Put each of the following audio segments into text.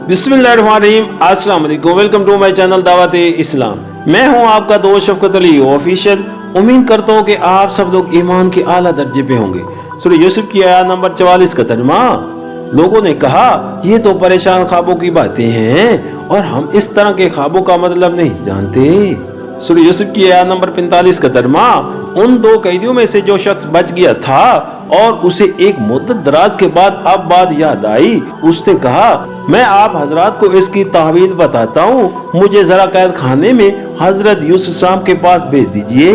बिस्मिल्लाहिर्रहमानिर्रहीम, अस्सलाम वालेकुम। वेलकम टू माय चैनल दावत इस्लाम। मैं हूं आपका दोस्त शफकत अली ऑफिशियल। उम्मीद करता हूं कि आप सब लोग ईमान के आला दर्जे पे होंगे। सूरह यूसुफ की आयत नंबर 44 का तर्जुमा। लोगों ने कहा, ये तो परेशान ख्वाबों की बातें हैं और हम इस तरह के ख्वाबों का मतलब नहीं जानते। सूरह यूसुफ की आयत नंबर 45 का तर्जुमा। उन दो कैदियों में से जो शख्स बच गया था और उसे एक मुद्दत दराज के बाद अब बात याद आई, उसने कहा, मैं आप हजरात को इसकी तावील बताता हूँ, मुझे जरा कैद खाने में हजरत यूसुफ साहब के पास भेज दीजिए।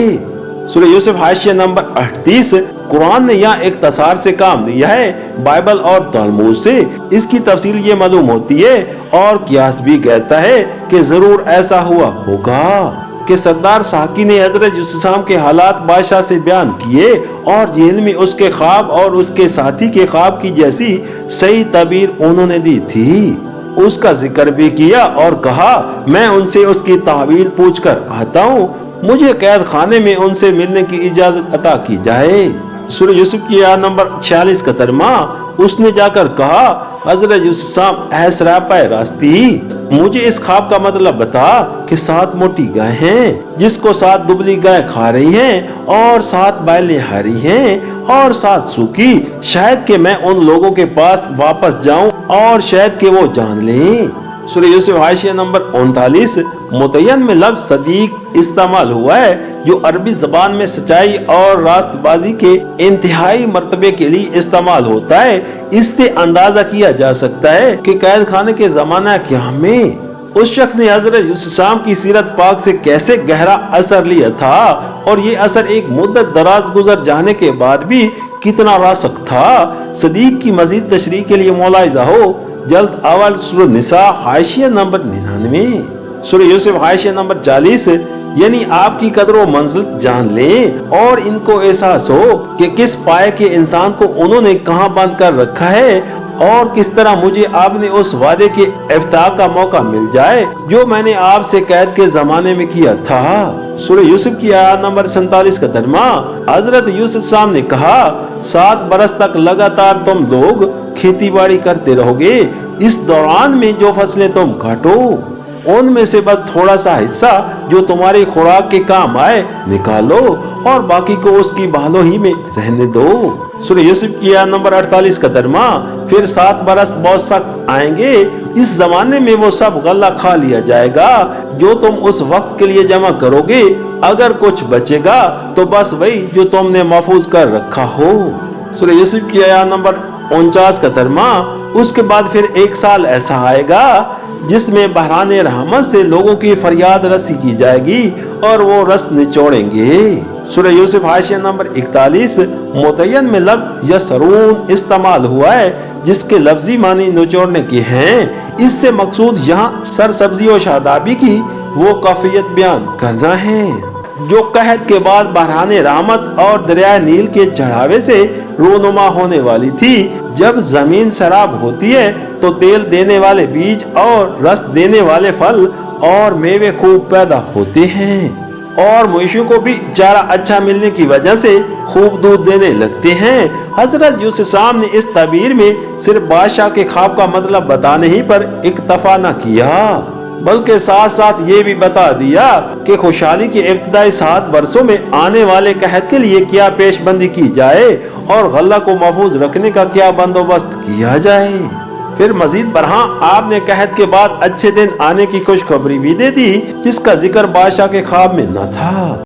सूरह यूसुफ हाशिया नंबर 38। कुरान ने यहाँ एक तसार से काम लिया है, बाइबल और तलमूद से। इसकी तफसील ये मालूम होती है और कियास भी कहता है कि जरूर ऐसा हुआ होगा कि सरदार साकी ने हजरत यूसुफ साहब के हालात बादशाह से बयान किए और जेल में उसके ख्वाब और उसके साथी के ख्वाब की जैसी सही तबीर उन्होंने दी थी। उसका जिक्र भी किया और कहा, मैं उनसे उसकी तावील पूछ कर आता हूँ, मुझे कैद खाने में उनसे मिलने की इजाजत अता की जाए। सूरह यूसुफ की आयत नंबर 46 का तर्जुमा। उसने जाकर कहा, हजरत यूसुफ साहब, ऐ सरापाए रास्ती, मुझे इस ख्वाब का मतलब बता कि 7 मोटी गाय हैं जिसको 7 दुबली गाय खा रही हैं और 7 बैलें हरी हैं और 7 सूखी। शायद कि मैं उन लोगों के पास वापस जाऊं और शायद कि वो जान लें। सूरह यूसुफ हाशिया नंबर 39। मुतय्यन में लफ्ज़ सदीक इस्तेमाल हुआ है जो अरबी जबान में सच्चाई और रास्तबाजी के इंतहाई मर्तबे के लिए इस्तेमाल होता है। इससे अंदाजा किया जा सकता है कि कैद खाने के जमाना क्या में उस शख्स ने हजरत यूसुफ साहब की सीरत पाक से कैसे गहरा असर लिया था और ये असर एक मुद्दत दराज गुजर जाने के बाद भी कितना रासख था। सदीक की मजीद तशरीह के लिए मुलाहिजा हो जल्द अवल सूरह निसा हाशिया नंबर 99। सूरह यूसुफ हाशिया नंबर 40। यानी आपकी कदर व मंजिल जान लें और इनको एहसास हो कि किस पाए के इंसान को उन्होंने कहां बंद कर रखा है और किस तरह मुझे आपने उस वादे के इफ्ताह का मौका मिल जाए जो मैंने आपसे कैद के जमाने में किया था। सूरह यूसुफ की आयत नंबर 47 का तर्जुमा। हजरत यूसुफ साहब ने कहा, 7 बरस तक लगातार तुम लोग खेती बाड़ी करते रहोगे। इस दौरान में जो फसलें तुम काटो उनमें से बस थोड़ा सा हिस्सा जो तुम्हारी खुराक के काम आए निकालो और बाकी को उसकी बालों ही में रहने दो। सूरह यूसुफ की आयत नंबर 48 का तर्जुमा। फिर 7 बरस बहुत सख्त आएंगे, इस जमाने में वो सब गल्ला खा लिया जाएगा जो तुम उस वक्त के लिए जमा करोगे। अगर कुछ बचेगा तो बस वही जो तुमने महफूज कर रखा हो। सूरह यूसुफ की आयत नंबर 49 का तर्जुमा। उसके बाद फिर 1 साल ऐसा आएगा जिसमें बहरान रहमत से लोगों की फरियाद रसी की जाएगी और वो रस निचोड़ेंगे। सूरह यूसुफ हाशिया नंबर 41। मुतय्यन में लफ्ज़ यसरून इस्तेमाल हुआ है जिसके लफ्जी मानी निचोड़ने के हैं। इससे मकसूद यहाँ सरसब्जी और शादाबी की वो कैफियत बयान करना है जो कहत के बाद बहरान रहमत और दरिया नील के चढ़ावे से रूनुमा होने वाली थी। जब जमीन सराब होती है तो तेल देने वाले बीज और रस देने वाले फल और मेवे खूब पैदा होते हैं और मवेशियों को भी चारा अच्छा मिलने की वजह से खूब दूध देने लगते हैं। हजरत यूसुफ साहब ने इस तबीर में सिर्फ बादशाह के ख्वाब का मतलब बताने ही पर इक्तफा न किया बल्कि साथ साथ ये भी बता दिया कि खुशहाली के इब्तिदाई 7 वर्षों में आने वाले कहत के लिए क्या पेशबंदी की जाए और गल्ला को महफूज रखने का क्या बंदोबस्त किया जाए। फिर मजीद बरहा आपने कहत के बाद अच्छे दिन आने की खुशखबरी भी दे दी जिसका जिक्र बादशाह के ख्वाब में न था।